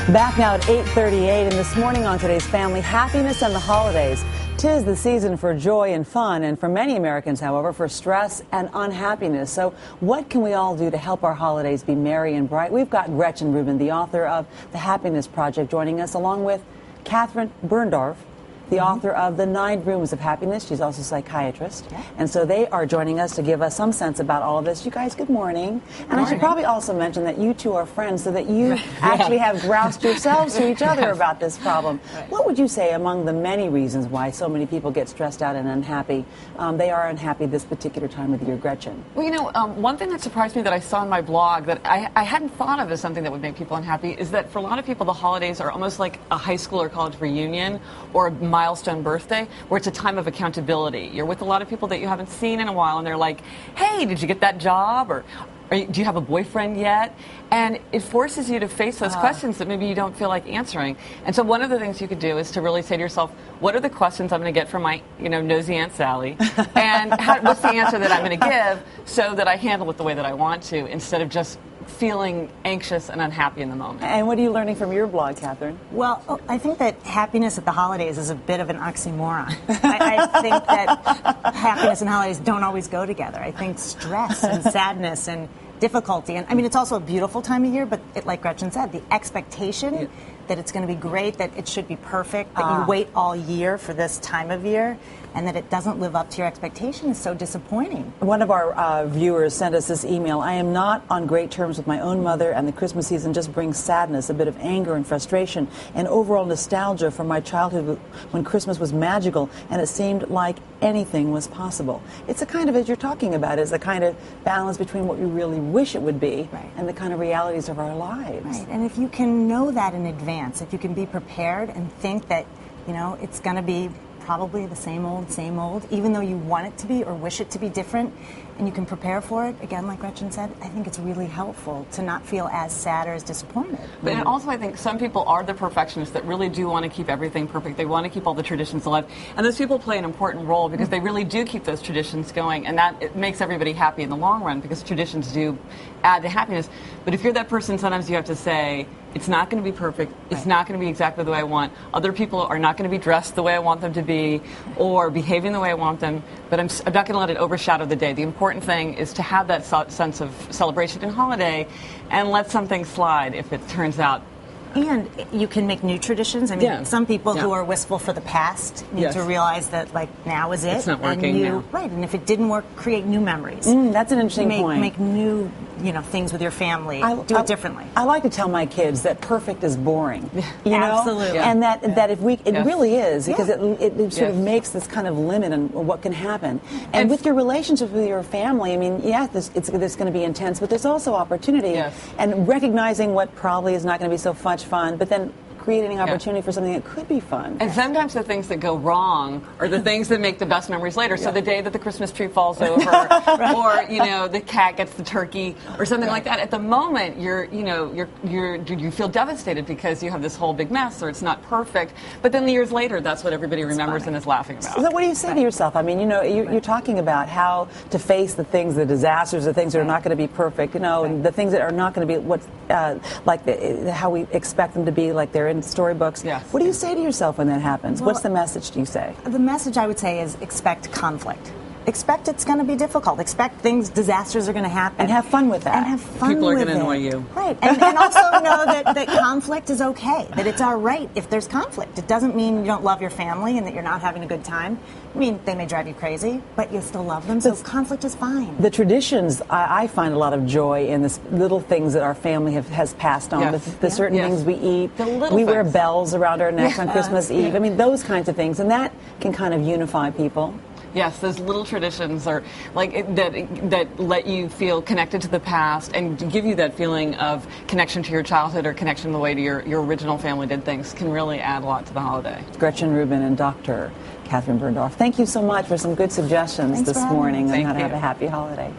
Back now at 8:38, and this morning on today's Family, happiness and the holidays. 'Tis the season for joy and fun, and for many Americans, however, for stress and unhappiness. So what can we all do to help our holidays be merry and bright? We've got Gretchen Rubin, the author of The Happiness Project, joining us, along with Catherine Berndorf, the author of The 9 Rooms of Happiness. She's also a psychiatrist. Yeah. And so they are joining us to give us some sense about all of this. You guys, good morning. And I should probably also mention that you two are friends, so that you actually have groused yourselves to each other about this problem. Right. What would you say, among the many reasons why so many people get stressed out and unhappy, they are unhappy this particular time of the year, Gretchen? Well, you know, one thing that surprised me that I saw in my blog that I hadn't thought of as something that would make people unhappy is that for a lot of people, the holidays are almost like a high school or college reunion or a milestone birthday, where it's a time of accountability. You're with a lot of people that you haven't seen in a while, and they're like, hey, did you get that job? Or do you have a boyfriend yet? And it forces you to face those questions that maybe you don't feel like answering. And so one of the things you could do is to really say to yourself, what are the questions I'm going to get from my, nosy Aunt Sally? And what's the answer that I'm going to give so that I handle it the way that I want to, instead of just feeling anxious and unhappy in the moment. And what are you learning from your blog, Catherine? Well, I think that happiness at the holidays is a bit of an oxymoron. I think that happiness and holidays don't always go together. I think stress and sadness and difficulty, and I mean, it's also a beautiful time of year, but like Gretchen said, the expectation that it's going to be great, that it should be perfect, that you wait all year for this time of year, and that it doesn't live up to your expectation is so disappointing. One of our viewers sent us this email. I am not on great terms with my own mother, and the Christmas season just brings sadness, a bit of anger and frustration, and overall nostalgia from my childhood when Christmas was magical and it seemed like anything was possible. It's a kind of, as you're talking about, is a kind of balance between what you really wish it would be and the kind of realities of our lives. Right, and if you can know that in advance, if you can be prepared and think that, it's going to be probably the same old, even though you want it to be or wish it to be different, and you can prepare for it, again, like Gretchen said, I think it's really helpful to not feel as sad or as disappointed. But and also, I think some people are the perfectionists that really do want to keep everything perfect. They want to keep all the traditions alive. And those people play an important role because they really do keep those traditions going, and that it makes everybody happy in the long run, because traditions do add to happiness. But if you're that person, sometimes you have to say, it's not going to be perfect. It's not going to be exactly the way I want. Other people are not going to be dressed the way I want them to be or behaving the way I want them, but I'm not going to let it overshadow the day. The important thing is to have that sense of celebration and holiday and let something slide if it turns out. And you can make new traditions. I mean, some people who are wistful for the past need to realize that, now is it. It's not working now. Right, and if it didn't work, create new memories. That's an interesting point. Make new, things with your family. Do it differently. I like to tell my kids that perfect is boring. You know? Absolutely. And that if we, it really is, because it sort of makes this kind of limit on what can happen. And with your relationships with your family, I mean, there's going to be intense, but there's also opportunity. And recognizing what probably is not going to be so much fun, but then creating an opportunity for something that could be fun. And sometimes the things that go wrong are the things that make the best memories later. So the day that the Christmas tree falls over, or the cat gets the turkey, or something like that. At the moment, you feel devastated because you have this whole big mess, or it's not perfect. But then years later, that's what everybody remembers and is laughing about. So what do you say to yourself? I mean, you're talking about how to face the things, the disasters, the things that are not going to be perfect. And the things that are not going to be what how we expect them to be, like they're in storybooks. What do you say to yourself when that happens? Well, what's the message do you say? The message I would say is expect conflict. Expect it's going to be difficult. Expect disasters are going to happen. And have fun with that. And have fun People are with going to annoy you. Right. And also know that conflict is okay, that it's all right if there's conflict. It doesn't mean you don't love your family and that you're not having a good time. I mean, they may drive you crazy, but you still love them, so conflict is fine. The traditions, I find a lot of joy in the little things that our family has passed on. The certain things we eat. We wear bells around our necks on Christmas Eve. I mean, those kinds of things. And that can kind of unify people. Yes, those little traditions are that let you feel connected to the past and give you that feeling of connection to your childhood or connection the way to your original family did things can really add a lot to the holiday. Gretchen Rubin and Dr. Catherine Berndorf, thank you so much for some good suggestions this morning on how to have a happy holiday.